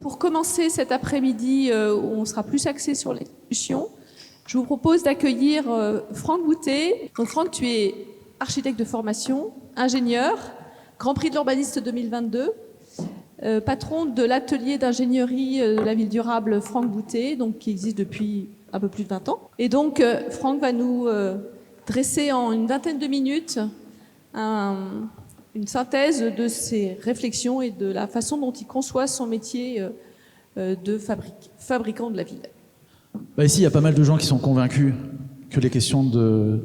Pour commencer cet après-midi, où on sera plus axé sur les solutions, je vous propose d'accueillir Franck Boutet. Donc Franck, tu es architecte de formation, ingénieur, Grand Prix de l'urbaniste 2022, patron de l'atelier d'ingénierie de la ville durable Franck Boutet, donc qui existe depuis un peu plus de 20 ans. Et donc Franck va nous dresser en une vingtaine de minutes une synthèse de ses réflexions et de la façon dont il conçoit son métier de fabricant de la ville. Ici, il y a pas mal de gens qui sont convaincus que les questions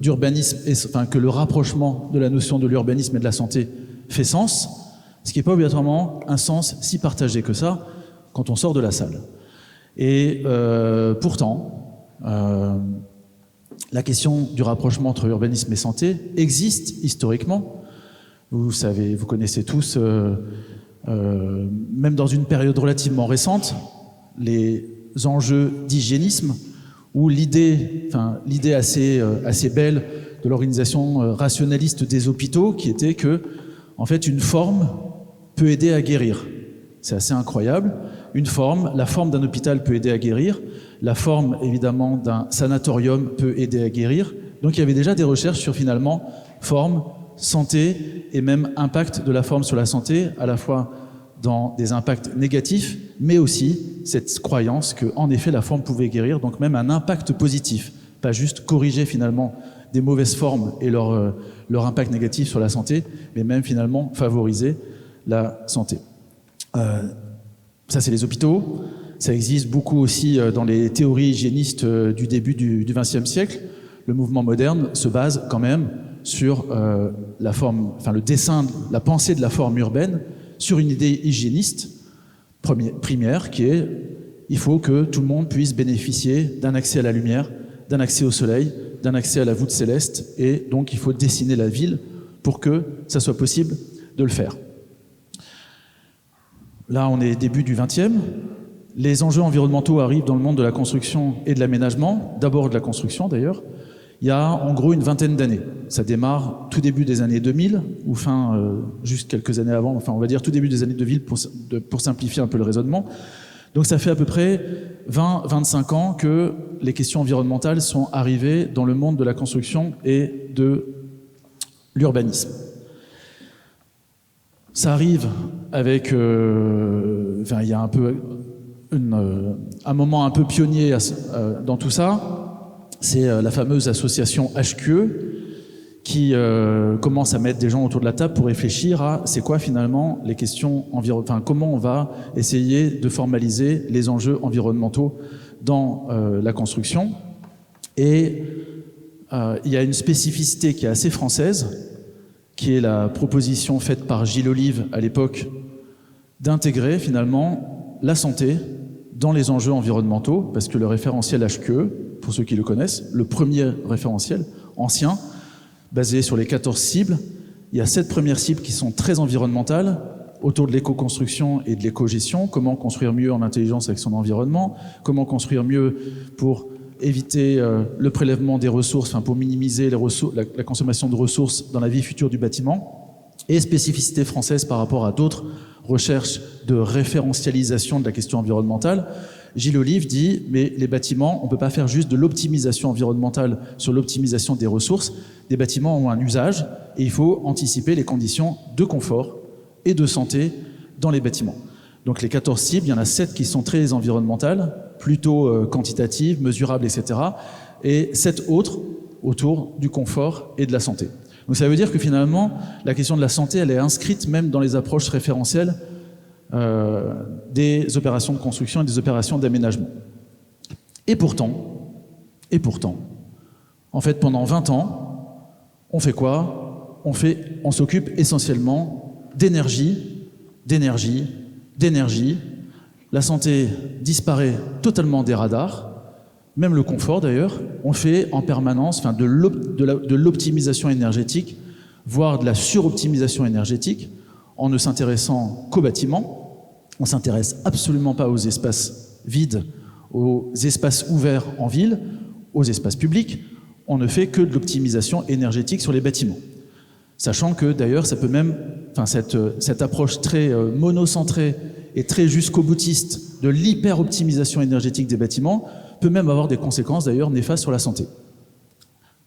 d'urbanisme, que le rapprochement de la notion de l'urbanisme et de la santé fait sens, ce qui n'est pas obligatoirement un sens si partagé que ça quand on sort de la salle. Et pourtant, la question du rapprochement entre urbanisme et santé existe historiquement. Vous savez, vous connaissez tous, même dans une période relativement récente, les enjeux d'hygiénisme, où l'idée assez belle de l'organisation rationaliste des hôpitaux, qui était que, en fait, une forme peut aider à guérir. C'est assez incroyable. La forme d'un hôpital peut aider à guérir. La forme, évidemment, d'un sanatorium peut aider à guérir. Donc il y avait déjà des recherches sur, finalement, forme, santé et même impact de la forme sur la santé, à la fois dans des impacts négatifs, mais aussi cette croyance qu'en effet la forme pouvait guérir, donc même un impact positif, pas juste corriger finalement des mauvaises formes et leur impact négatif sur la santé, mais même finalement favoriser la santé. Ça c'est les hôpitaux, ça existe beaucoup aussi dans les théories hygiénistes du début du XXe siècle. Le mouvement moderne se base quand même sur la forme, le dessin, la pensée de la forme urbaine, sur une idée hygiéniste primaire qui est il faut que tout le monde puisse bénéficier d'un accès à la lumière, d'un accès au soleil, d'un accès à la voûte céleste, et donc il faut dessiner la ville pour que ça soit possible de le faire. Là, on est début du XXe. Les enjeux environnementaux arrivent dans le monde de la construction et de l'aménagement, d'abord de la construction d'ailleurs, il y a en gros une vingtaine d'années. Ça démarre tout début des années 2000, ou juste quelques années avant, on va dire tout début des années 2000 pour simplifier un peu le raisonnement. Donc ça fait à peu près 20-25 ans que les questions environnementales sont arrivées dans le monde de la construction et de l'urbanisme. Ça arrive avec... il y a un peu un moment un peu pionnier dans tout ça. C'est la fameuse association HQE qui commence à mettre des gens autour de la table pour réfléchir à c'est quoi finalement les questions comment on va essayer de formaliser les enjeux environnementaux dans la construction. Et il y a une spécificité qui est assez française, qui est la proposition faite par Gilles Olive à l'époque d'intégrer finalement la santé dans les enjeux environnementaux, parce que le référentiel HQE, pour ceux qui le connaissent, le premier référentiel ancien, basé sur les 14 cibles, il y a 7 premières cibles qui sont très environnementales, autour de l'éco-construction et de l'éco-gestion, comment construire mieux en intelligence avec son environnement, comment construire mieux pour éviter le prélèvement des ressources, pour minimiser la consommation de ressources dans la vie future du bâtiment, et spécificité française par rapport à d'autres recherches de référentialisation de la question environnementale. Gilles Olive dit, mais les bâtiments, on ne peut pas faire juste de l'optimisation environnementale sur l'optimisation des ressources. Des bâtiments ont un usage et il faut anticiper les conditions de confort et de santé dans les bâtiments. Donc les 14 cibles, il y en a 7 qui sont très environnementales, plutôt quantitatives, mesurables, etc. Et 7 autres autour du confort et de la santé. Donc ça veut dire que finalement, la question de la santé, elle est inscrite même dans les approches référentielles des opérations de construction et des opérations d'aménagement. Et pourtant, en fait, pendant 20 ans, on fait quoi ? On s'occupe essentiellement d'énergie. La santé disparaît totalement des radars, même le confort d'ailleurs. On fait en permanence de l'optimisation énergétique, voire de la suroptimisation énergétique, en ne s'intéressant qu'aux bâtiments. On ne s'intéresse absolument pas aux espaces vides, aux espaces ouverts en ville, aux espaces publics. On ne fait que de l'optimisation énergétique sur les bâtiments. Sachant que d'ailleurs, ça peut même, cette approche très monocentrée et très jusqu'au boutiste de l'hyper-optimisation énergétique des bâtiments peut même avoir des conséquences d'ailleurs néfastes sur la santé.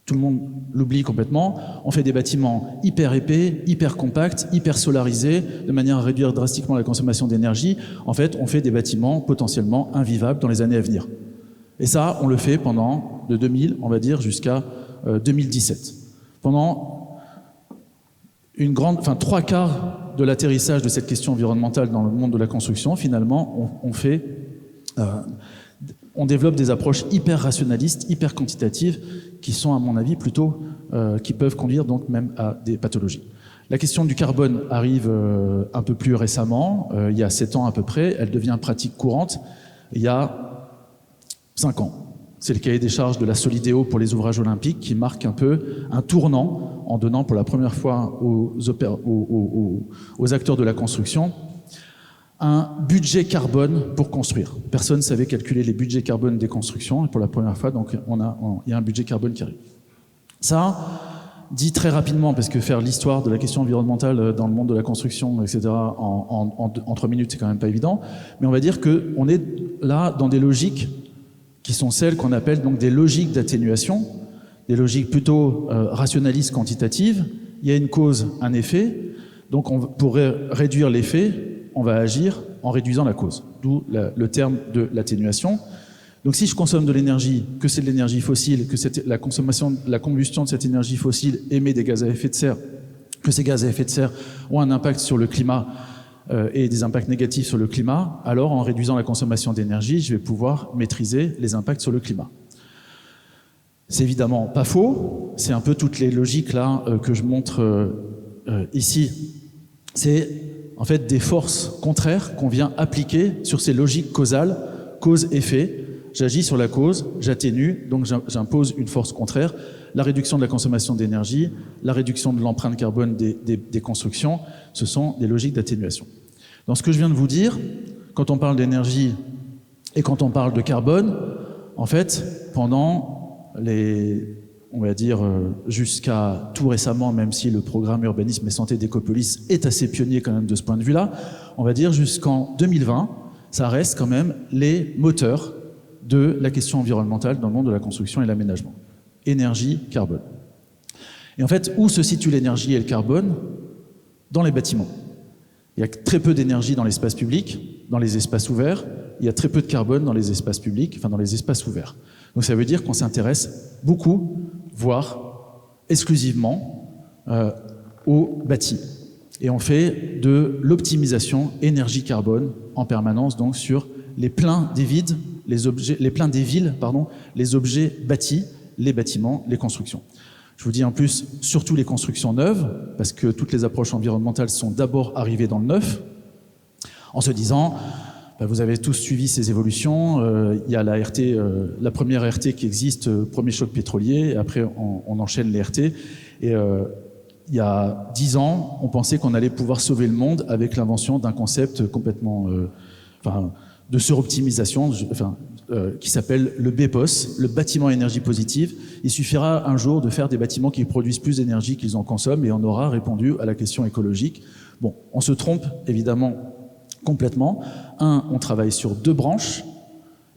Tout le monde l'oublie complètement. On fait des bâtiments hyper épais, hyper compacts, hyper solarisés, de manière à réduire drastiquement la consommation d'énergie. En fait, on fait des bâtiments potentiellement invivables dans les années à venir. Et ça, on le fait pendant de 2000, on va dire, jusqu'à 2017. Pendant trois quarts de l'atterrissage de cette question environnementale dans le monde de la construction, finalement, on développe des approches hyper rationalistes, hyper quantitatives, qui sont, à mon avis, plutôt, qui peuvent conduire donc même à des pathologies. La question du carbone arrive un peu plus récemment, il y a 7 ans à peu près, elle devient pratique courante il y a 5 ans. C'est le cahier des charges de la Solideo pour les ouvrages olympiques qui marque un peu un tournant en donnant pour la première fois aux acteurs de la construction un budget carbone pour construire. Personne ne savait calculer les budgets carbone des constructions, et pour la première fois, donc, il y a un budget carbone qui arrive. Ça, dit très rapidement, parce que faire l'histoire de la question environnementale dans le monde de la construction, etc., en 3 minutes, c'est quand même pas évident, mais on va dire qu'on est là dans des logiques qui sont celles qu'on appelle donc des logiques d'atténuation, des logiques plutôt rationalistes quantitatives. Il y a une cause, un effet, donc pour réduire l'effet, on va agir en réduisant la cause, d'où le terme de l'atténuation. Donc si je consomme de l'énergie, que c'est de l'énergie fossile, que la combustion de cette énergie fossile émet des gaz à effet de serre, que ces gaz à effet de serre ont un impact sur le climat et des impacts négatifs sur le climat, alors en réduisant la consommation d'énergie, je vais pouvoir maîtriser les impacts sur le climat. C'est évidemment pas faux, c'est un peu toutes les logiques là que je montre ici. C'est en fait des forces contraires qu'on vient appliquer sur ces logiques causales, cause-effet. J'agis sur la cause, j'atténue, donc j'impose une force contraire. La réduction de la consommation d'énergie, la réduction de l'empreinte carbone des constructions, ce sont des logiques d'atténuation. Dans ce que je viens de vous dire, quand on parle d'énergie et quand on parle de carbone, en fait, pendant on va dire, jusqu'à tout récemment, même si le programme Urbanisme et Santé d'Ecopolis est assez pionnier quand même de ce point de vue-là, on va dire jusqu'en 2020, ça reste quand même les moteurs de la question environnementale dans le monde de la construction et l'aménagement. Énergie, carbone. Et en fait, où se situe l'énergie et le carbone? Dans les bâtiments. Il y a très peu d'énergie dans l'espace public, dans les espaces ouverts. Il y a très peu de carbone dans les espaces publics, enfin dans les espaces ouverts. Donc ça veut dire qu'on s'intéresse beaucoup, voire exclusivement, au bâti. Et on fait de l'optimisation énergie-carbone en permanence, donc sur les pleins des villes, les objets bâtis, les bâtiments, les constructions. Je vous dis en plus, surtout les constructions neuves, parce que toutes les approches environnementales sont d'abord arrivées dans le neuf, en se disant, vous avez tous suivi ces évolutions, il y a la RT, la première RT qui existe, premier choc pétrolier, et après on enchaîne les RT, et il y a 10 ans, on pensait qu'on allait pouvoir sauver le monde avec l'invention d'un concept complètement de suroptimisation, qui s'appelle le BEPOS, le bâtiment à énergie positive. Il suffira un jour de faire des bâtiments qui produisent plus d'énergie qu'ils en consomment et on aura répondu à la question écologique. Bon, on se trompe évidemment complètement. 1, on travaille sur 2 branches,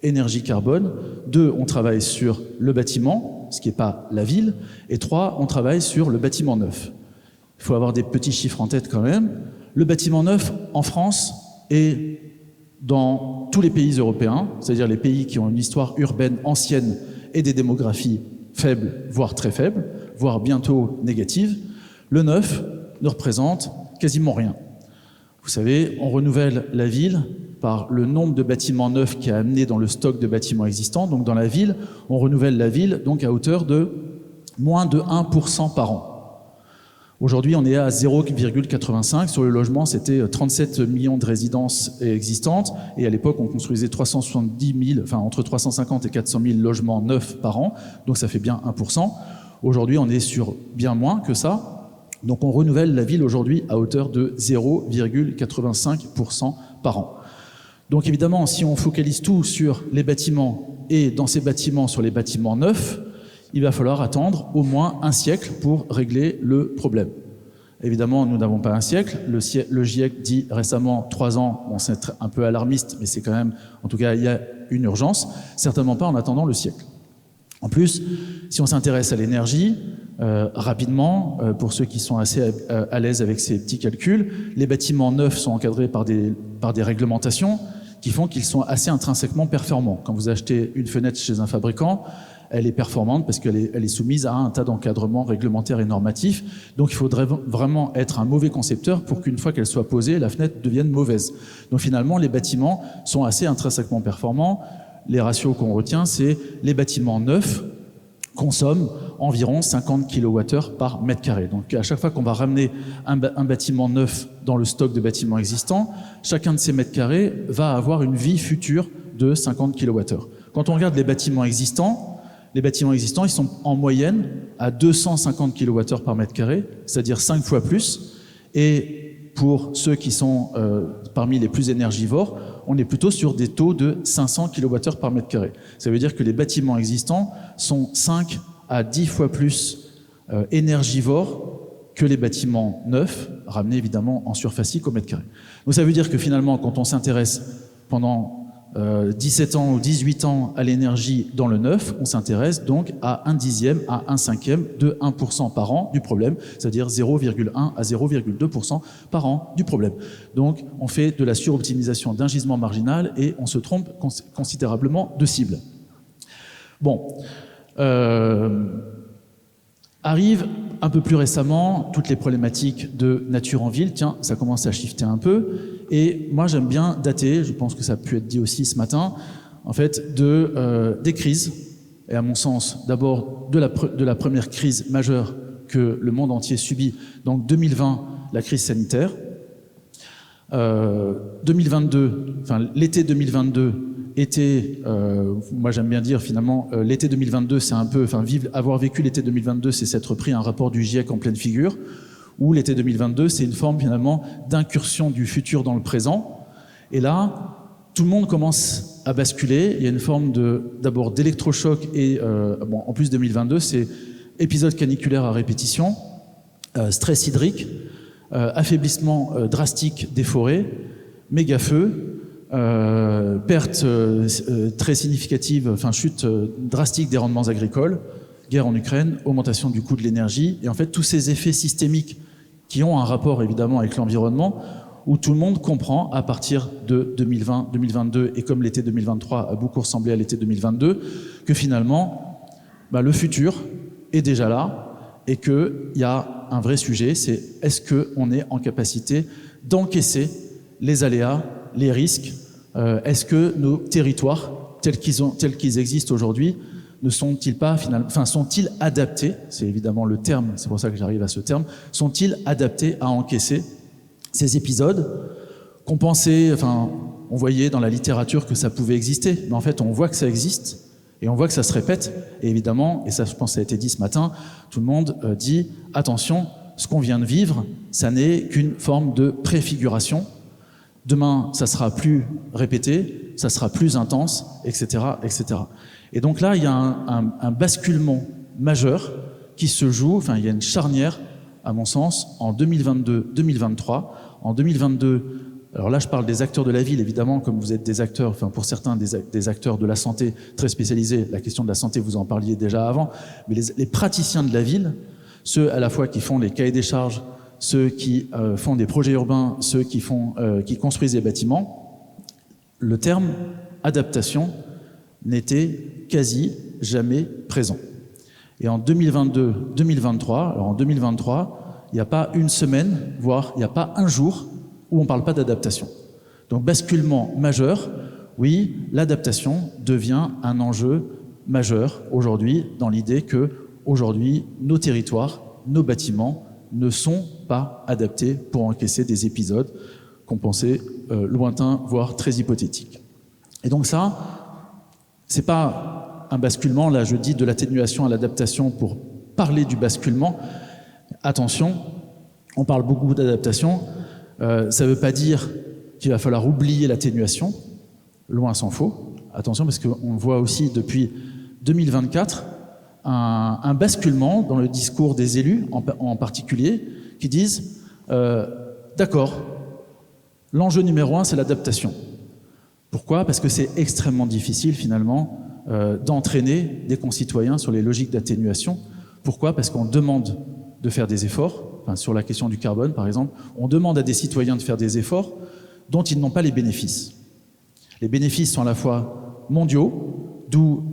énergie carbone. 2, on travaille sur le bâtiment, ce qui n'est pas la ville. Et 3, on travaille sur le bâtiment neuf. Il faut avoir des petits chiffres en tête quand même. Le bâtiment neuf en France est dans tous les pays européens, c'est-à-dire les pays qui ont une histoire urbaine ancienne et des démographies faibles, voire très faibles, voire bientôt négatives, le neuf ne représente quasiment rien. Vous savez, on renouvelle la ville par le nombre de bâtiments neufs qui est amené dans le stock de bâtiments existants. Donc dans la ville, on renouvelle la ville donc à hauteur de moins de 1% par an. Aujourd'hui, on est à 0,85. Sur le logement, c'était 37 millions de résidences existantes. Et à l'époque, on construisait 370 000, entre 350 et 400 000 logements neufs par an. Donc ça fait bien 1%. Aujourd'hui, on est sur bien moins que ça. Donc on renouvelle la ville aujourd'hui à hauteur de 0,85% par an. Donc évidemment, si on focalise tout sur les bâtiments et dans ces bâtiments sur les bâtiments neufs, il va falloir attendre au moins un siècle pour régler le problème. Évidemment, nous n'avons pas un siècle. Le GIEC dit récemment 3 ans. Bon, c'est un peu alarmiste, mais c'est quand même, en tout cas, il y a une urgence. Certainement pas en attendant le siècle. En plus, si on s'intéresse à l'énergie, rapidement, pour ceux qui sont assez à l'aise avec ces petits calculs, les bâtiments neufs sont encadrés par des réglementations qui font qu'ils sont assez intrinsèquement performants. Quand vous achetez une fenêtre chez un fabricant, elle est performante parce qu'elle est soumise à un tas d'encadrements réglementaires et normatifs. Donc il faudrait vraiment être un mauvais concepteur pour qu'une fois qu'elle soit posée, la fenêtre devienne mauvaise. Donc finalement, les bâtiments sont assez intrinsèquement performants. Les ratios qu'on retient, c'est les bâtiments neufs consomment environ 50 kWh par mètre carré. Donc à chaque fois qu'on va ramener un bâtiment neuf dans le stock de bâtiments existants, chacun de ces mètres carrés va avoir une vie future de 50 kWh. Quand on regarde les bâtiments existants, ils sont en moyenne à 250 kWh par mètre carré, c'est-à-dire 5 fois plus. Et pour ceux qui sont parmi les plus énergivores, on est plutôt sur des taux de 500 kWh par mètre carré. Ça veut dire que les bâtiments existants sont 5 à 10 fois plus énergivores que les bâtiments neufs, ramenés évidemment en surfacique au mètre carré. Donc ça veut dire que finalement, quand on s'intéresse pendant 17 ans ou 18 ans à l'énergie dans le neuf, on s'intéresse donc à 1/10 à 1/5 de 1% par an du problème, c'est-à-dire 0,1 à 0,2% par an du problème. Donc on fait de la suroptimisation d'un gisement marginal et on se trompe considérablement de cible. Bon, arrive un peu plus récemment toutes les problématiques de nature en ville. Tiens, ça commence à shifter un peu. Et moi, j'aime bien dater, je pense que ça a pu être dit aussi ce matin, en fait, des crises. Et à mon sens, d'abord de la première crise majeure que le monde entier subit. Donc 2020, la crise sanitaire. 2022, enfin l'été 2022 était, moi j'aime bien dire finalement, l'été 2022, c'est un peu, enfin avoir vécu l'été 2022, c'est s'être pris un rapport du GIEC en pleine figure. Où l'été 2022, c'est une forme finalement d'incursion du futur dans le présent. Et là, tout le monde commence à basculer. Il y a une forme d'abord d'électrochoc et bon, en plus 2022, c'est épisode caniculaire à répétition, stress hydrique, affaiblissement drastique des forêts, méga feux, perte très significative, enfin chute drastique des rendements agricoles, guerre en Ukraine, augmentation du coût de l'énergie, et en fait tous ces effets systémiques qui ont un rapport évidemment avec l'environnement, où tout le monde comprend à partir de 2020, 2022, et comme l'été 2023 a beaucoup ressemblé à l'été 2022, que finalement le futur est déjà là, et qu'il y a un vrai sujet, c'est est-ce qu'on est en capacité d'encaisser les aléas, les risques, est-ce que nos territoires, tels qu'ils existent aujourd'hui, ne sont-ils pas finalement, enfin sont-ils adaptés, c'est évidemment le terme, c'est pour ça que j'arrive à ce terme, sont-ils adaptés à encaisser ces épisodes qu'on pensait, enfin on voyait dans la littérature que ça pouvait exister, mais en fait on voit que ça existe et on voit que ça se répète, et évidemment, et ça je pense que ça a été dit ce matin, tout le monde dit attention, ce qu'on vient de vivre, ça n'est qu'une forme de préfiguration. Demain, ça sera plus répété, ça sera plus intense, etc., etc. Et donc là, il y a un basculement majeur qui se joue, enfin, il y a une charnière, à mon sens, en 2022-2023. En 2022, alors là, je parle des acteurs de la ville, évidemment, comme vous êtes des acteurs, enfin, pour certains, des acteurs de la santé très spécialisés. La question de la santé, vous en parliez déjà avant. Mais les praticiens de la ville, ceux à la fois qui font les cahiers des charges, ceux qui font des projets urbains, ceux qui construisent des bâtiments, le terme adaptation n'était quasi jamais présent. Et en 2022-2023, alors en 2023, il n'y a pas une semaine, voire il n'y a pas un jour où on ne parle pas d'adaptation. Donc basculement majeur, oui, l'adaptation devient un enjeu majeur aujourd'hui, dans l'idée que aujourd'hui nos territoires, nos bâtiments ne sont pas adaptés pour encaisser des épisodes qu'on pensait lointains, voire très hypothétiques. Et donc ça, c'est pas un basculement, là je dis de l'atténuation à l'adaptation pour parler du basculement. Attention, on parle beaucoup d'adaptation, ça ne veut pas dire qu'il va falloir oublier l'atténuation, loin s'en faut. Attention, parce qu'on voit aussi depuis 2024 un basculement dans le discours des élus en particulier, qui disent d'accord, l'enjeu numéro 1, c'est l'adaptation. Pourquoi? Parce que c'est extrêmement difficile, finalement, d'entraîner des concitoyens sur les logiques d'atténuation. Pourquoi? Parce qu'on demande de faire des efforts, enfin, sur la question du carbone, par exemple, on demande à des citoyens de faire des efforts dont ils n'ont pas les bénéfices. Les bénéfices sont à la fois mondiaux, d'où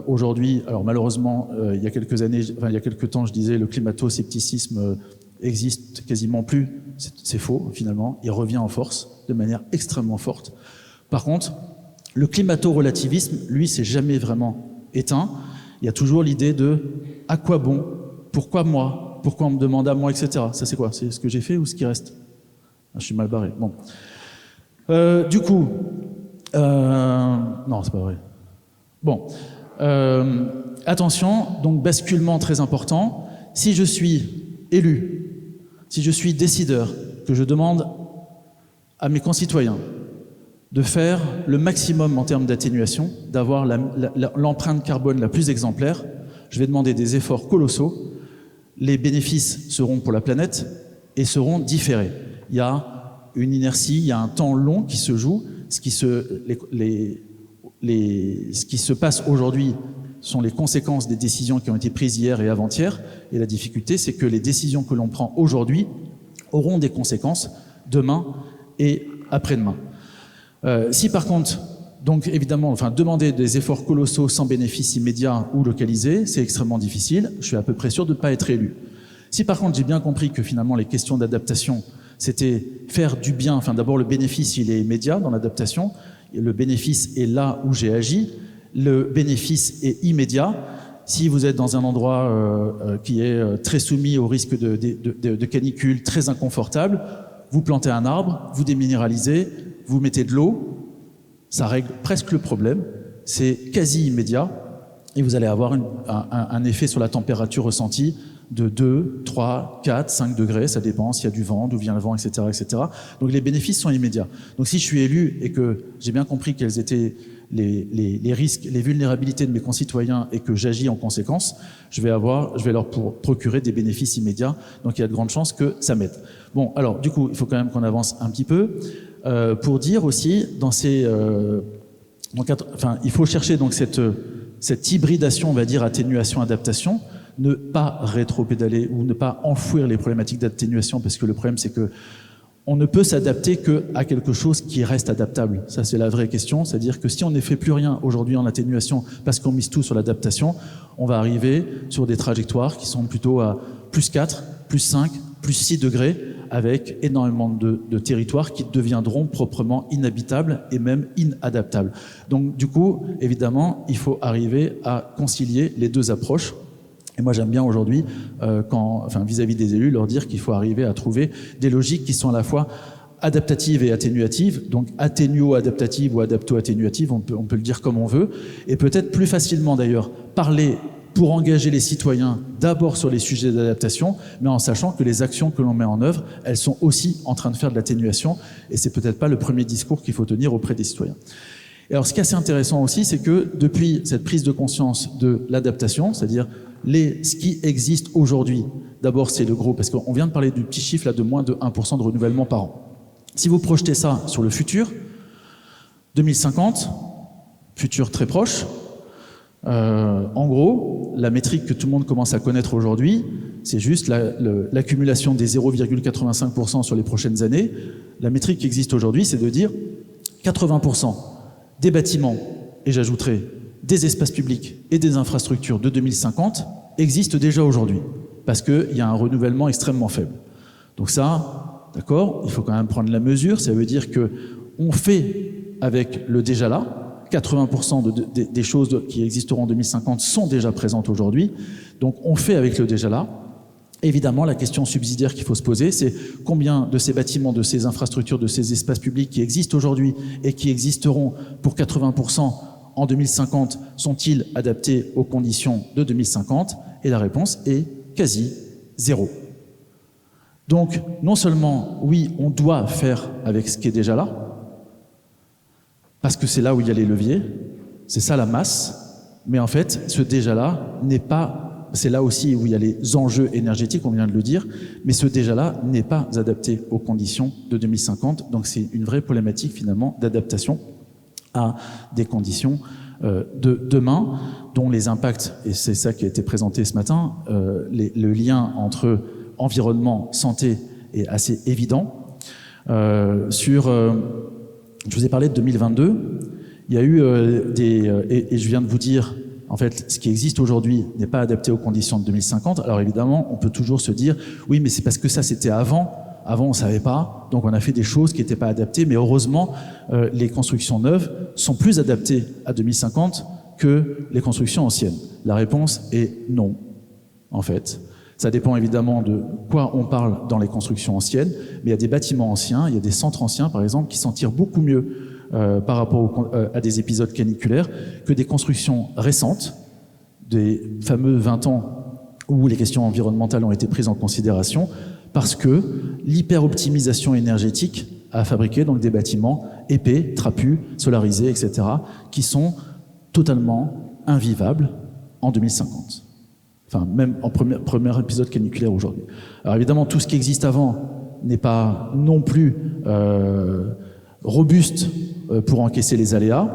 aujourd'hui, alors malheureusement, il y a quelques années, enfin, il y a quelques temps, je disais, le climato-scepticisme existe quasiment plus. C'est faux, finalement. Il revient en force, de manière extrêmement forte. Par contre, le climato-relativisme, lui, s'est jamais vraiment éteint. Il y a toujours l'idée de « à quoi bon? Pourquoi moi? Pourquoi on me demande à moi, etc. » Ça, c'est quoi? C'est ce que j'ai fait ou ce qui reste? Je suis mal barré. Bon. Du coup... non, c'est pas vrai. Bon. Attention, donc basculement très important. Si je suis élu, si je suis décideur, que je demande à mes concitoyens de faire le maximum en termes d'atténuation, d'avoir l'empreinte carbone la plus exemplaire, je vais demander des efforts colossaux. Les bénéfices seront pour la planète et seront différés. Il y a une inertie, il y a un temps long qui se joue. Ce qui se passe aujourd'hui sont les conséquences des décisions qui ont été prises hier et avant-hier. Et la difficulté, c'est que les décisions que l'on prend aujourd'hui auront des conséquences demain et après-demain. Si par contre, donc évidemment, enfin, demander des efforts colossaux sans bénéfice immédiat ou localisé, c'est extrêmement difficile. Je suis à peu près sûr de ne pas être élu. Si par contre j'ai bien compris que finalement les questions d'adaptation, c'était faire du bien, enfin d'abord le bénéfice il est immédiat dans l'adaptation, le bénéfice est là où j'ai agi, le bénéfice est immédiat. Si vous êtes dans un endroit qui est très soumis au risque de canicule, très inconfortable, vous plantez un arbre, vous déminéralisez, vous mettez de l'eau, ça règle presque le problème, c'est quasi immédiat, et vous allez avoir un effet sur la température ressentie de 2, 3, 4, 5 degrés, ça dépend s'il y a du vent, d'où vient le vent, etc., etc. Donc les bénéfices sont immédiats. Donc si je suis élu et que j'ai bien compris quels étaient les risques, les vulnérabilités de mes concitoyens et que j'agis en conséquence, je vais leur procurer des bénéfices immédiats. Donc il y a de grandes chances que ça m'aide. Bon, alors du coup, il faut quand même qu'on avance un petit peu pour dire aussi dans ces... il faut chercher donc cette hybridation, on va dire, atténuation-adaptation, ne pas rétro-pédaler ou ne pas enfouir les problématiques d'atténuation, parce que le problème, c'est que on ne peut s'adapter qu'à quelque chose qui reste adaptable. Ça, c'est la vraie question. C'est-à-dire que si on ne fait plus rien aujourd'hui en atténuation parce qu'on mise tout sur l'adaptation, on va arriver sur des trajectoires qui sont plutôt à plus 4, plus 5, plus 6 degrés, avec énormément de territoires qui deviendront proprement inhabitables et même inadaptables. Donc, du coup, évidemment, il faut arriver à concilier les deux approches. Et moi, j'aime bien aujourd'hui, vis-à-vis des élus, leur dire qu'il faut arriver à trouver des logiques qui sont à la fois adaptatives et atténuatives, donc atténuo-adaptatives ou adapto-atténuatives, on peut le dire comme on veut, et peut-être plus facilement d'ailleurs parler pour engager les citoyens d'abord sur les sujets d'adaptation, mais en sachant que les actions que l'on met en œuvre, elles sont aussi en train de faire de l'atténuation, et c'est peut-être pas le premier discours qu'il faut tenir auprès des citoyens. Et alors, ce qui est assez intéressant aussi, c'est que depuis cette prise de conscience de l'adaptation, c'est-à-dire ce qui existe aujourd'hui, d'abord c'est le gros, parce qu'on vient de parler du petit chiffre là, de moins de 1% de renouvellement par an. Si vous projetez ça sur le futur, 2050, futur très proche, en gros, la métrique que tout le monde commence à connaître aujourd'hui, c'est juste l'accumulation des 0,85% sur les prochaines années. La métrique qui existe aujourd'hui, c'est de dire 80% des bâtiments, et j'ajouterai des espaces publics et des infrastructures de 2050 existent déjà aujourd'hui, parce qu'il y a un renouvellement extrêmement faible. Donc ça, d'accord, il faut quand même prendre la mesure, ça veut dire qu'on fait avec le déjà là, 80% des choses qui existeront en 2050 sont déjà présentes aujourd'hui, donc on fait avec le déjà là. Évidemment, la question subsidiaire qu'il faut se poser, c'est combien de ces bâtiments, de ces infrastructures, de ces espaces publics qui existent aujourd'hui et qui existeront pour 80% en 2050 sont-ils adaptés aux conditions de 2050? Et la réponse est quasi zéro. Donc, non seulement, oui, on doit faire avec ce qui est déjà là, parce que c'est là où il y a les leviers, c'est ça la masse, mais en fait, ce déjà là n'est pas c'est là aussi où il y a les enjeux énergétiques, on vient de le dire, mais ce déjà-là n'est pas adapté aux conditions de 2050. Donc c'est une vraie problématique finalement d'adaptation à des conditions de demain, dont les impacts, et c'est ça qui a été présenté ce matin, le lien entre environnement, santé est assez évident. Je vous ai parlé de 2022, il y a eu et je viens de vous dire, en fait, ce qui existe aujourd'hui n'est pas adapté aux conditions de 2050. Alors évidemment, on peut toujours se dire, oui, mais c'est parce que ça, c'était avant. Avant, on savait pas, donc on a fait des choses qui n'étaient pas adaptées. Mais heureusement, les constructions neuves sont plus adaptées à 2050 que les constructions anciennes. La réponse est non, en fait. Ça dépend évidemment de quoi on parle dans les constructions anciennes, mais il y a des bâtiments anciens, il y a des centres anciens, par exemple, qui s'en tirent beaucoup mieux par rapport à des épisodes caniculaires que des constructions récentes, des fameux 20 ans où les questions environnementales ont été prises en considération, parce que l'hyper-optimisation énergétique a fabriqué donc des bâtiments épais, trapus, solarisés, etc., qui sont totalement invivables en 2050. Enfin, même en premier épisode caniculaire aujourd'hui. Alors évidemment, tout ce qui existe avant n'est pas non plus robuste pour encaisser les aléas.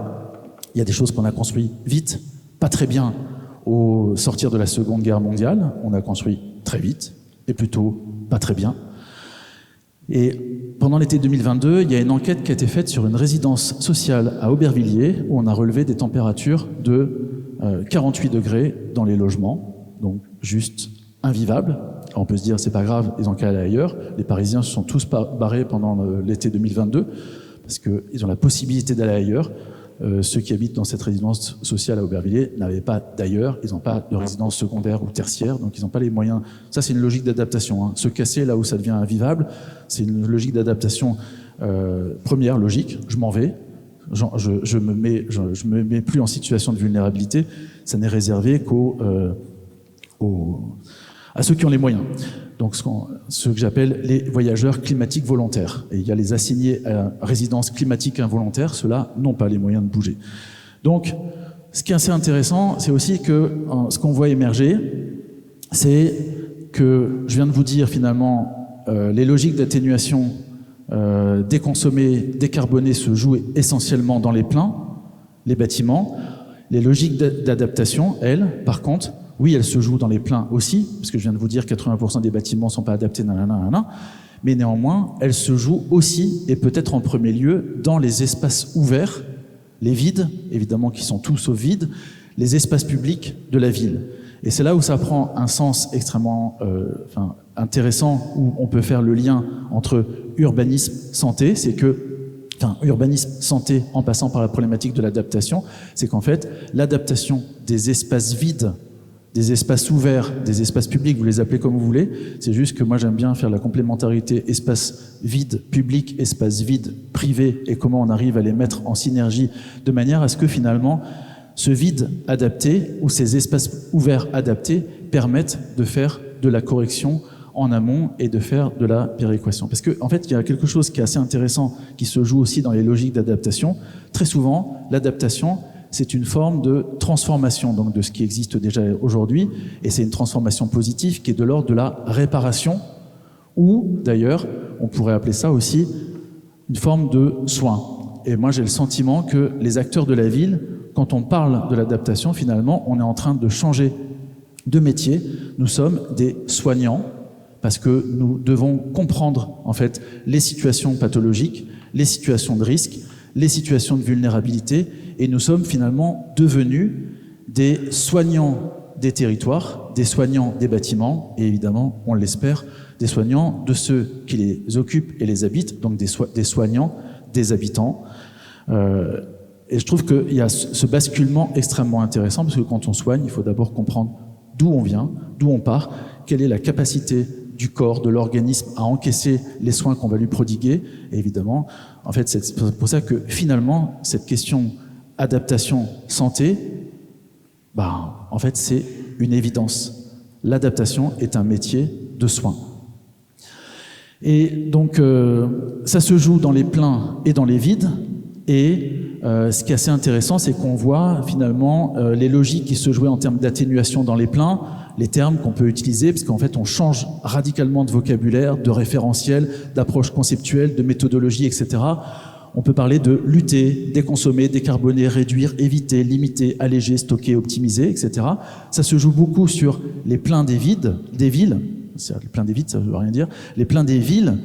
Il y a des choses qu'on a construites vite, pas très bien au sortir de la Seconde Guerre mondiale. On a construit très vite, et plutôt pas très bien. Et pendant l'été 2022, il y a une enquête qui a été faite sur une résidence sociale à Aubervilliers, où on a relevé des températures de 48 degrés dans les logements, donc juste invivables. Alors on peut se dire, c'est pas grave, ils ont qu'à aller ailleurs. Les Parisiens se sont tous barrés pendant l'été 2022, parce qu'ils ont la possibilité d'aller ailleurs. Ceux qui habitent dans cette résidence sociale à Aubervilliers n'avaient pas d'ailleurs, ils n'ont pas de résidence secondaire ou tertiaire, donc ils n'ont pas les moyens. Ça, c'est une logique d'adaptation. Hein. Se casser là où ça devient invivable, c'est une logique d'adaptation première, logique. Je m'en vais, je me mets plus en situation de vulnérabilité. Ça n'est réservé à ceux qui ont les moyens. Donc ce que j'appelle les voyageurs climatiques volontaires. Et il y a les assignés à résidence climatique involontaire, ceux-là n'ont pas les moyens de bouger. Donc ce qui est assez intéressant, c'est aussi que ce qu'on voit émerger, c'est que, je viens de vous dire finalement, les logiques d'atténuation déconsommées, décarbonées se jouent essentiellement dans les pleins, les bâtiments. Les logiques d'adaptation, elles, par contre, oui, elles se jouent dans les pleins aussi, parce que je viens de vous dire 80% des bâtiments ne sont pas adaptés, mais néanmoins, elles se jouent aussi, et peut-être en premier lieu, dans les espaces ouverts, les vides, évidemment qui sont tout sauf vides, les espaces publics de la ville. Et c'est là où ça prend un sens extrêmement intéressant, où on peut faire le lien entre urbanisme, santé, c'est que urbanisme, santé, en passant par la problématique de l'adaptation, c'est qu'en fait, l'adaptation des espaces vides, des espaces ouverts, des espaces publics, vous les appelez comme vous voulez, c'est juste que moi j'aime bien faire la complémentarité espace vide public, espace vide privé, et comment on arrive à les mettre en synergie de manière à ce que finalement ce vide adapté ou ces espaces ouverts adaptés permettent de faire de la correction en amont et de faire de la péréquation. Parce qu'en fait, il y a quelque chose qui est assez intéressant qui se joue aussi dans les logiques d'adaptation. Très souvent, l'adaptation, c'est une forme de transformation donc de ce qui existe déjà aujourd'hui, et c'est une transformation positive qui est de l'ordre de la réparation, ou d'ailleurs, on pourrait appeler ça aussi une forme de soin. Et moi, j'ai le sentiment que les acteurs de la ville, quand on parle de l'adaptation, finalement, on est en train de changer de métier. Nous sommes des soignants, parce que nous devons comprendre en fait les situations pathologiques, les situations de risque, les situations de vulnérabilité, et nous sommes finalement devenus des soignants des territoires, des soignants des bâtiments, et évidemment, on l'espère, des soignants de ceux qui les occupent et les habitent, donc des soignants des habitants. Et je trouve qu'il y a ce basculement extrêmement intéressant, parce que quand on soigne, il faut d'abord comprendre d'où on vient, d'où on part, quelle est la capacité du corps, de l'organisme à encaisser les soins qu'on va lui prodiguer. Et évidemment, en fait, c'est pour ça que finalement, cette question adaptation santé, en fait, c'est une évidence. L'adaptation est un métier de soins. Et donc, ça se joue dans les pleins et dans les vides. Et ce qui est assez intéressant, c'est qu'on voit finalement les logiques qui se jouaient en termes d'atténuation dans les pleins, les termes qu'on peut utiliser, parce qu'en fait, on change radicalement de vocabulaire, de référentiel, d'approche conceptuelle, de méthodologie, etc. On peut parler de lutter, déconsommer, décarboner, réduire, éviter, limiter, alléger, stocker, optimiser, etc. Ça se joue beaucoup sur les pleins des villes. Les pleins des vides, ça ne veut rien dire. Les pleins des villes,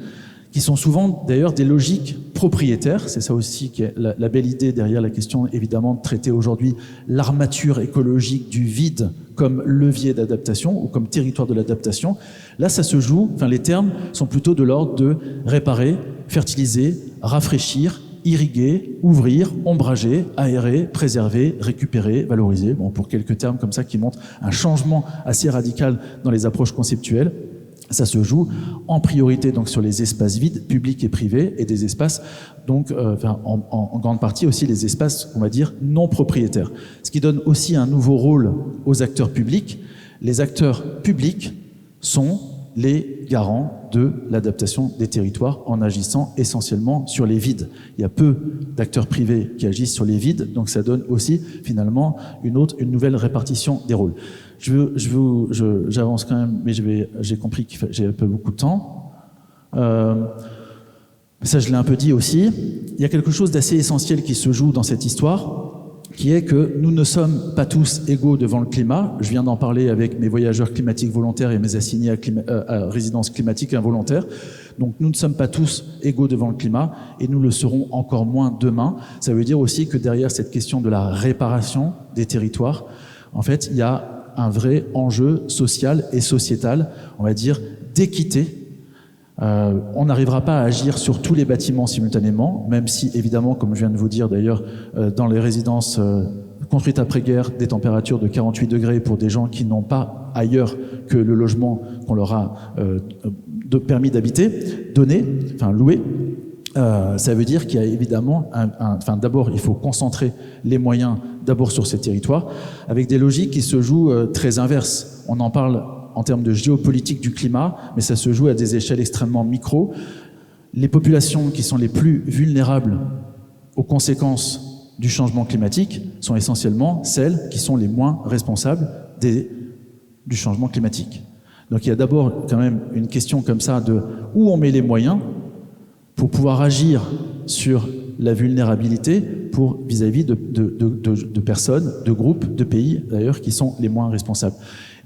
qui sont souvent d'ailleurs des logiques propriétaires. C'est ça aussi qui est la belle idée derrière la question, évidemment, de traiter aujourd'hui l'armature écologique du vide comme levier d'adaptation ou comme territoire de l'adaptation. Là, ça se joue, les termes sont plutôt de l'ordre de réparer, fertiliser, rafraîchir, irriguer, ouvrir, ombrager, aérer, préserver, récupérer, valoriser. Bon, pour quelques termes comme ça qui montrent un changement assez radical dans les approches conceptuelles. Ça se joue en priorité donc sur les espaces vides, publics et privés, et des espaces donc en grande partie aussi les espaces, on va dire, non propriétaires. Ce qui donne aussi un nouveau rôle aux acteurs publics. Les acteurs publics sont les garants de l'adaptation des territoires en agissant essentiellement sur les vides. Il y a peu d'acteurs privés qui agissent sur les vides, donc ça donne aussi finalement une nouvelle répartition des rôles. J'avance quand même, mais j'ai compris que j'ai un peu beaucoup de temps. Ça, je l'ai un peu dit aussi. Il y a quelque chose d'assez essentiel qui se joue dans cette histoire, qui est que nous ne sommes pas tous égaux devant le climat. Je viens d'en parler avec mes voyageurs climatiques volontaires et mes assignés à résidence climatique involontaire. Donc nous ne sommes pas tous égaux devant le climat et nous le serons encore moins demain. Ça veut dire aussi que derrière cette question de la réparation des territoires, en fait, il y a un vrai enjeu social et sociétal, on va dire, d'équité. On n'arrivera pas à agir sur tous les bâtiments simultanément, même si, évidemment, comme je viens de vous dire d'ailleurs, dans les résidences construites après-guerre, des températures de 48 degrés pour des gens qui n'ont pas ailleurs que le logement qu'on leur a permis d'habiter, loué. Ça veut dire qu'il y a évidemment, d'abord, il faut concentrer les moyens d'abord sur ces territoires, avec des logiques qui se jouent très inverses. On en parle en termes de géopolitique du climat, mais ça se joue à des échelles extrêmement micro. Les populations qui sont les plus vulnérables aux conséquences du changement climatique sont essentiellement celles qui sont les moins responsables du changement climatique. Donc il y a d'abord quand même une question comme ça de où on met les moyens pour pouvoir agir sur la vulnérabilité vis-à-vis de personnes, de groupes, de pays d'ailleurs qui sont les moins responsables.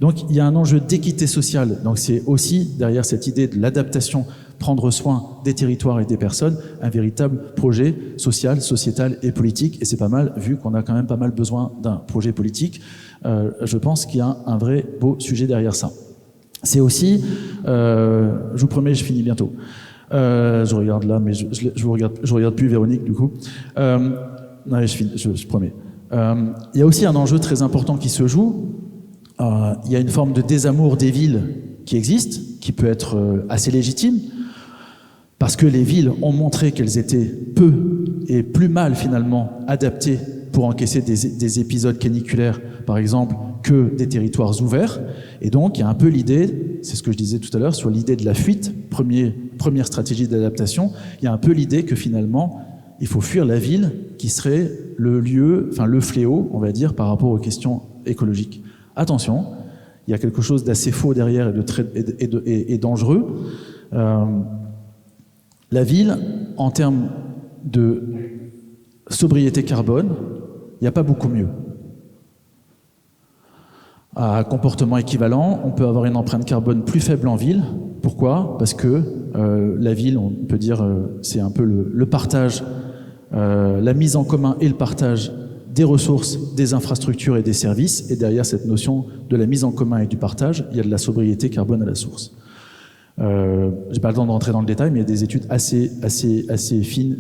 Donc il y a un enjeu d'équité sociale. Donc c'est aussi derrière cette idée de l'adaptation, prendre soin des territoires et des personnes, un véritable projet social, sociétal et politique. Et c'est pas mal, vu qu'on a quand même pas mal besoin d'un projet politique. Je pense qu'il y a un vrai beau sujet derrière ça. C'est aussi, je vous promets, je finis bientôt. Je regarde là, mais je regarde plus Véronique du coup. Non, je promets. Il y a aussi un enjeu très important qui se joue. Il y a une forme de désamour des villes qui existe, qui peut être assez légitime, parce que les villes ont montré qu'elles étaient peu et plus mal finalement adaptées pour encaisser des épisodes caniculaires, par exemple, que des territoires ouverts. Et donc, il y a un peu l'idée, c'est ce que je disais tout à l'heure, sur l'idée de la fuite, première stratégie d'adaptation, il y a un peu l'idée que finalement, il faut fuir la ville qui serait le fléau, on va dire, par rapport aux questions écologiques. Attention, il y a quelque chose d'assez faux derrière et dangereux. La ville, en termes de sobriété carbone, il n'y a pas beaucoup mieux. À comportement équivalent, on peut avoir une empreinte carbone plus faible en ville. Pourquoi ? Parce que la ville, on peut dire, c'est un peu le partage, la mise en commun et le partage des ressources, des infrastructures et des services. Et derrière cette notion de la mise en commun et du partage, il y a de la sobriété carbone à la source. J'ai pas le temps de rentrer dans le détail, mais il y a des études assez fines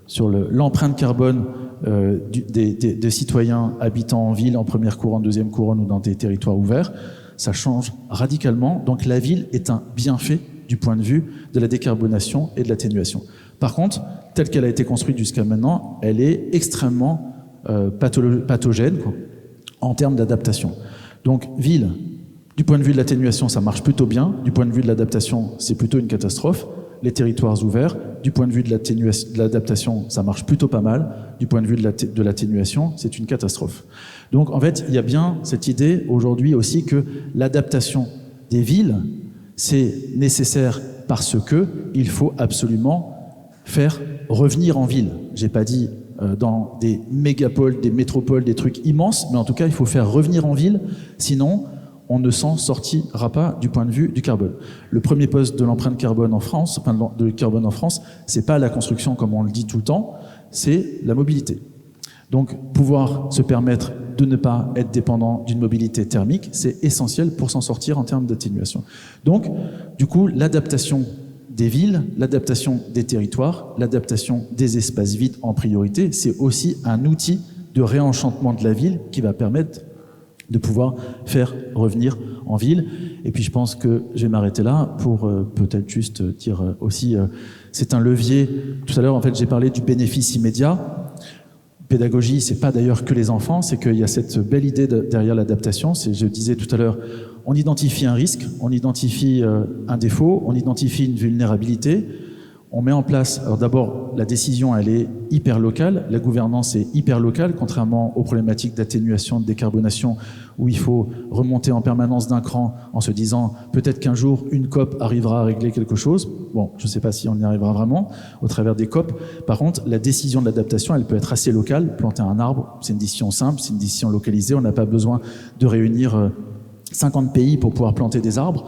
sur l'empreinte carbone des citoyens habitant en ville, en première couronne, deuxième couronne ou dans des territoires ouverts. Ça change radicalement. Donc la ville est un bienfait du point de vue de la décarbonation et de l'atténuation. Par contre, telle qu'elle a été construite jusqu'à maintenant, elle est extrêmement pathogène en termes d'adaptation. Donc ville, du point de vue de l'atténuation, ça marche plutôt bien. Du point de vue de l'adaptation, c'est plutôt une catastrophe. les territoires ouverts. Du point de vue de l'adaptation, ça marche plutôt pas mal. Du point de vue de l'atténuation, c'est une catastrophe. Donc en fait, il y a bien cette idée aujourd'hui aussi que l'adaptation des villes, c'est nécessaire parce que il faut absolument faire revenir en ville. J'ai pas dit dans des mégapoles, des métropoles, des trucs immenses, mais en tout cas, il faut faire revenir en ville, sinon on ne s'en sortira pas du point de vue du carbone. Le premier poste de l'empreinte carbone en France, c'est pas la construction comme on le dit tout le temps, c'est la mobilité. Donc, pouvoir se permettre de ne pas être dépendant d'une mobilité thermique, c'est essentiel pour s'en sortir en termes d'atténuation. Donc, du coup, l'adaptation des villes, l'adaptation des territoires, l'adaptation des espaces vides en priorité, c'est aussi un outil de réenchantement de la ville qui va permettre de pouvoir faire revenir en ville. Et puis je pense que je vais m'arrêter là pour peut-être juste dire aussi, c'est un levier. Tout à l'heure, en fait, j'ai parlé du bénéfice immédiat. Pédagogie, c'est pas d'ailleurs que les enfants, c'est qu'il y a cette belle idée derrière l'adaptation. C'est, je disais tout à l'heure, on identifie un risque, on identifie un défaut, on identifie une vulnérabilité. On met en place, alors d'abord, la décision, elle est hyper locale, la gouvernance est hyper locale, contrairement aux problématiques d'atténuation, de décarbonation, où il faut remonter en permanence d'un cran en se disant peut-être qu'un jour, une COP arrivera à régler quelque chose. Bon, je ne sais pas si on y arrivera vraiment au travers des COP. Par contre, la décision de l'adaptation, elle peut être assez locale. Planter un arbre, c'est une décision simple, c'est une décision localisée. On n'a pas besoin de réunir 50 pays pour pouvoir planter des arbres.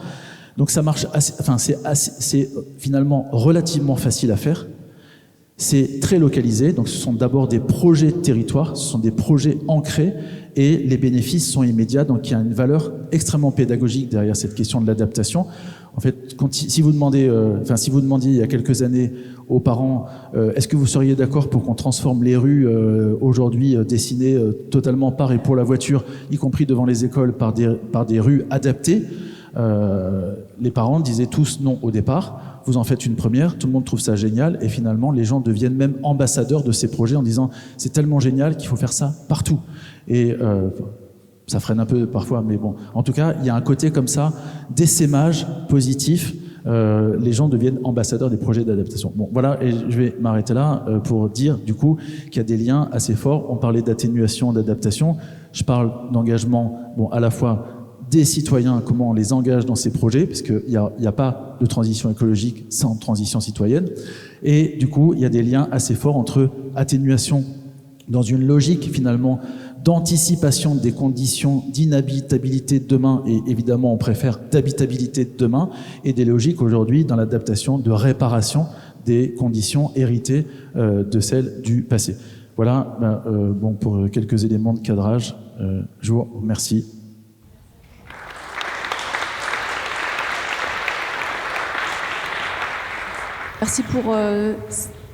Donc ça marche assez, enfin c'est finalement relativement facile à faire. C'est très localisé, donc ce sont d'abord des projets de territoire, ce sont des projets ancrés et les bénéfices sont immédiats, donc il y a une valeur extrêmement pédagogique derrière cette question de l'adaptation. En fait, si vous demandiez il y a quelques années aux parents, est-ce que vous seriez d'accord pour qu'on transforme les rues aujourd'hui dessinées totalement par et pour la voiture, y compris devant les écoles, par des rues adaptées? Les parents disaient tous non au départ, vous en faites une première, tout le monde trouve ça génial et finalement les gens deviennent même ambassadeurs de ces projets en disant c'est tellement génial qu'il faut faire ça partout. Et ça freine un peu parfois, mais bon, en tout cas il y a un côté comme ça d'essaimage positif, les gens deviennent ambassadeurs des projets d'adaptation. Bon voilà, et je vais m'arrêter là pour dire du coup qu'il y a des liens assez forts. On parlait d'atténuation, d'adaptation, je parle d'engagement, bon à la fois des citoyens, comment on les engage dans ces projets, parce qu'il n'y a pas de transition écologique sans transition citoyenne. Et du coup, il y a des liens assez forts entre atténuation dans une logique finalement d'anticipation des conditions d'inhabitabilité de demain, et évidemment on préfère d'habitabilité de demain, et des logiques aujourd'hui dans l'adaptation de réparation des conditions héritées de celles du passé. Voilà, bon, pour quelques éléments de cadrage, je vous remercie. Merci pour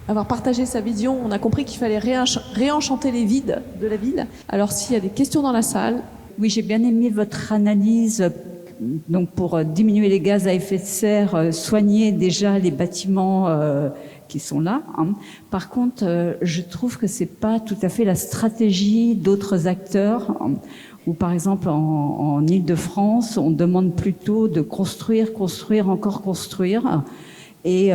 avoir partagé sa vision. On a compris qu'il fallait réenchanter les vides de la ville. Alors s'il y a des questions dans la salle. Oui, j'ai bien aimé votre analyse. Donc pour diminuer les gaz à effet de serre, soigner déjà les bâtiments qui sont là. Hein. Par contre, je trouve que c'est pas tout à fait la stratégie d'autres acteurs. Ou par exemple en Île-de-France, on demande plutôt de construire, encore construire. Et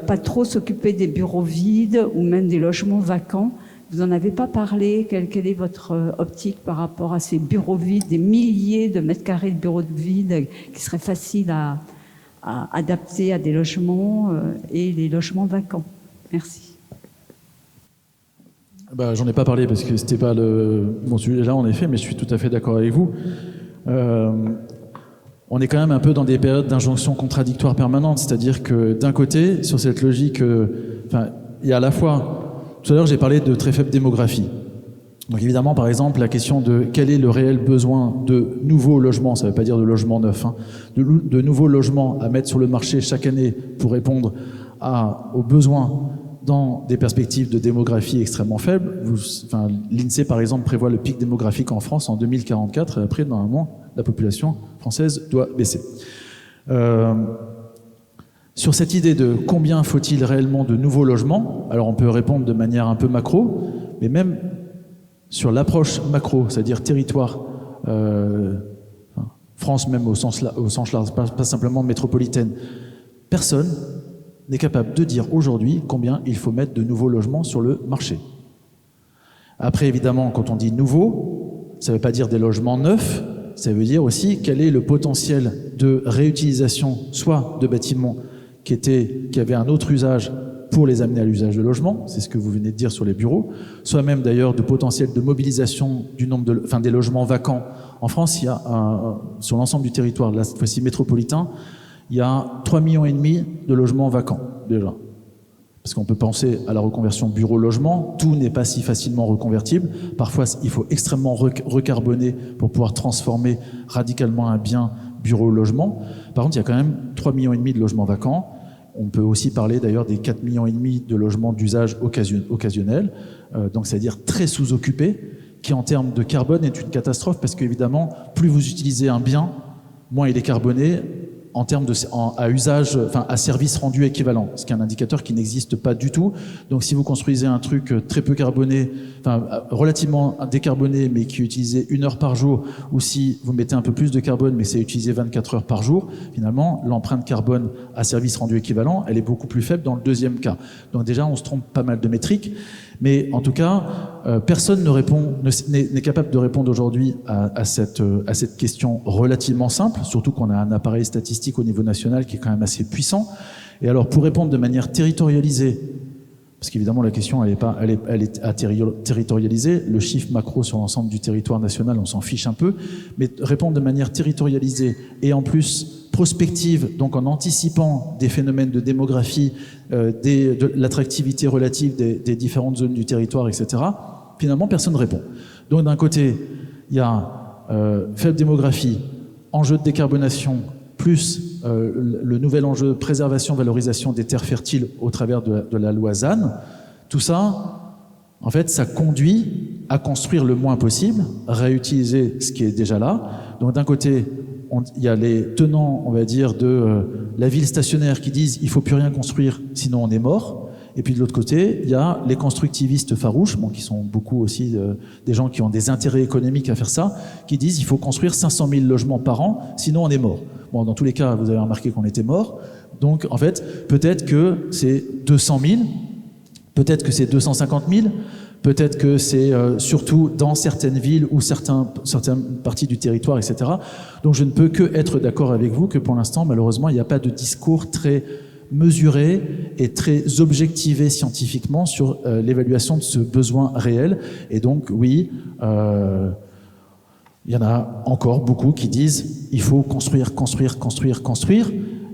pas trop s'occuper des bureaux vides ou même des logements vacants. Vous n'en avez pas parlé. Quelle est votre optique par rapport à ces bureaux vides, des milliers de mètres carrés de bureaux vides qui seraient faciles à adapter à des logements et les logements vacants? Merci. J'en ai pas parlé parce que c'était pas mon sujet-là en effet, mais je suis tout à fait d'accord avec vous. On est quand même un peu dans des périodes d'injonction contradictoire permanente, c'est-à-dire que d'un côté, sur cette logique, il y a à la fois, tout à l'heure j'ai parlé de très faible démographie. Donc évidemment, par exemple, la question de quel est le réel besoin de nouveaux logements, ça ne veut pas dire de logements neufs, hein, de nouveaux logements à mettre sur le marché chaque année pour répondre aux besoins dans des perspectives de démographie extrêmement faibles. L'INSEE, par exemple, prévoit le pic démographique en France en 2044, et après, normalement, la population française doit baisser. Sur cette idée de combien faut-il réellement de nouveaux logements, alors on peut répondre de manière un peu macro, mais même sur l'approche macro, c'est-à-dire territoire, France même au sens large, pas simplement métropolitaine, personne n'est capable de dire aujourd'hui combien il faut mettre de nouveaux logements sur le marché. Après, évidemment, quand on dit nouveau, ça ne veut pas dire des logements neufs, ça veut dire aussi quel est le potentiel de réutilisation, soit de bâtiments qui avaient un autre usage pour les amener à l'usage de logement, c'est ce que vous venez de dire sur les bureaux, soit même d'ailleurs de potentiel de mobilisation du nombre des logements vacants. En France, il y a sur l'ensemble du territoire, là, cette fois-ci métropolitain, il y a 3,5 millions de logements vacants déjà. Parce qu'on peut penser à la reconversion bureau-logement, tout n'est pas si facilement reconvertible. Parfois, il faut extrêmement recarboner pour pouvoir transformer radicalement un bien bureau-logement. Par contre, il y a quand même 3,5 millions de logements vacants. On peut aussi parler d'ailleurs des 4,5 millions de logements d'usage occasionnel, donc c'est-à-dire très sous-occupés, qui en termes de carbone est une catastrophe, parce qu'évidemment, plus vous utilisez un bien, moins il est carboné, en termes à usage, à service rendu équivalent, ce qui est un indicateur qui n'existe pas du tout. Donc si vous construisez un truc très peu carboné, relativement décarboné, mais qui est utilisé 1 heure par jour, ou si vous mettez un peu plus de carbone, mais c'est utilisé 24 heures par jour, finalement, l'empreinte carbone à service rendu équivalent, elle est beaucoup plus faible dans le deuxième cas. Donc déjà, on se trompe pas mal de métriques, mais en tout cas, personne n'est capable de répondre aujourd'hui à cette question relativement simple, surtout qu'on a un appareil statistique au niveau national qui est quand même assez puissant. Et alors, pour répondre de manière territorialisée, parce qu'évidemment la question elle est à territorialiser, le chiffre macro sur l'ensemble du territoire national, on s'en fiche un peu, mais répondre de manière territorialisée et en plus prospective, donc en anticipant des phénomènes de démographie, de l'attractivité relative des différentes zones du territoire, etc., finalement personne ne répond. Donc d'un côté, il y a faible démographie, enjeu de décarbonation, plus le nouvel enjeu préservation, valorisation des terres fertiles au travers de la loi ZAN. Tout ça, en fait, ça conduit à construire le moins possible, réutiliser ce qui est déjà là. Donc d'un côté, il y a les tenants, on va dire, de la ville stationnaire qui disent il faut plus rien construire, sinon on est mort. Et puis de l'autre côté, il y a les constructivistes farouches, qui sont beaucoup aussi des gens qui ont des intérêts économiques à faire ça, qui disent il faut construire 500 000 logements par an, sinon on est mort. Bon, dans tous les cas, vous avez remarqué qu'on était mort. Donc, en fait, peut-être que c'est 200 000, peut-être que c'est 250 000, peut-être que c'est surtout dans certaines villes ou certaines parties du territoire, etc. Donc, je ne peux que être d'accord avec vous que pour l'instant, malheureusement, il n'y a pas de discours très mesuré et très objectivé scientifiquement sur l'évaluation de ce besoin réel. Et donc, oui, il y en a encore beaucoup qui disent il faut construire.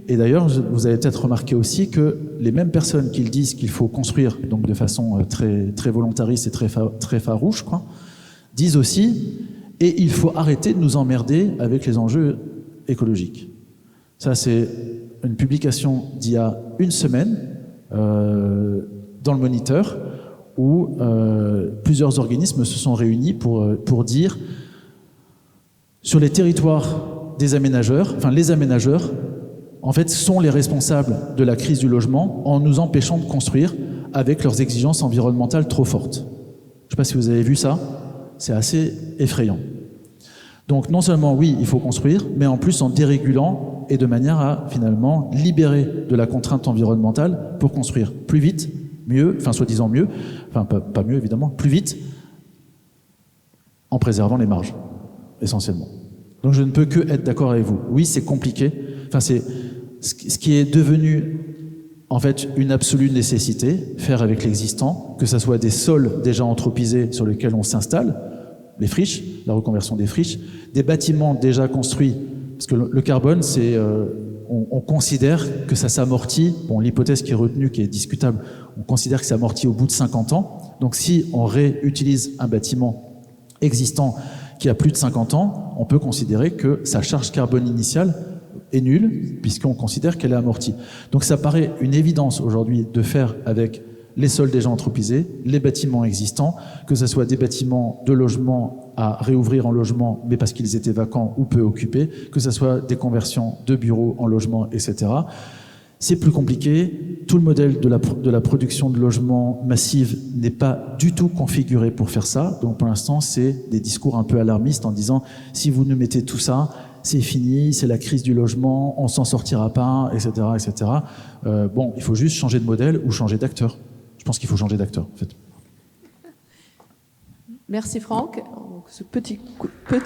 Et d'ailleurs, vous avez peut-être remarqué aussi que les mêmes personnes qui disent qu'il faut construire, donc de façon très, très volontariste et très farouche, disent aussi et il faut arrêter de nous emmerder avec les enjeux écologiques. Ça, c'est une publication d'il y a une semaine dans le Moniteur où plusieurs organismes se sont réunis pour dire sur les territoires des aménageurs, les aménageurs, en fait, sont les responsables de la crise du logement en nous empêchant de construire avec leurs exigences environnementales trop fortes. Je ne sais pas si vous avez vu ça, c'est assez effrayant. Donc non seulement, oui, il faut construire, mais en plus en dérégulant et de manière à, finalement, libérer de la contrainte environnementale pour construire plus vite, mieux, soi-disant mieux, pas mieux évidemment, plus vite, en préservant les marges, essentiellement. Donc je ne peux que être d'accord avec vous. Oui, c'est compliqué. C'est ce qui est devenu, en fait, une absolue nécessité, faire avec l'existant, que ce soit des sols déjà anthropisés sur lesquels on s'installe, les friches, la reconversion des friches, des bâtiments déjà construits, parce que le carbone, c'est, on considère que ça s'amortit, bon, l'hypothèse qui est retenue, qui est discutable, on considère que ça s'amortit au bout de 50 ans. Donc si on réutilise un bâtiment existant qui a plus de 50 ans, on peut considérer que sa charge carbone initiale est nulle, puisqu'on considère qu'elle est amortie. Donc ça paraît une évidence aujourd'hui de faire avec les sols déjà anthropisés, les bâtiments existants, que ce soit des bâtiments de logement à réouvrir en logement, mais parce qu'ils étaient vacants ou peu occupés, que ce soit des conversions de bureaux en logement, etc. C'est plus compliqué. Tout le modèle de la production de logements massive n'est pas du tout configuré pour faire ça. Donc pour l'instant, c'est des discours un peu alarmistes en disant si vous nous mettez tout ça, c'est fini, c'est la crise du logement, on s'en sortira pas, etc., etc. Bon, il faut juste changer de modèle ou changer d'acteur. Je pense qu'il faut changer d'acteur, en fait. Merci Franck. Donc, ce petit coup de gueule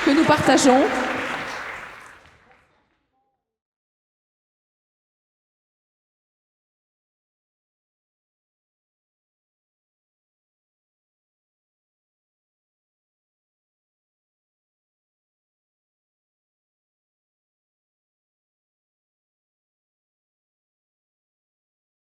que nous partageons.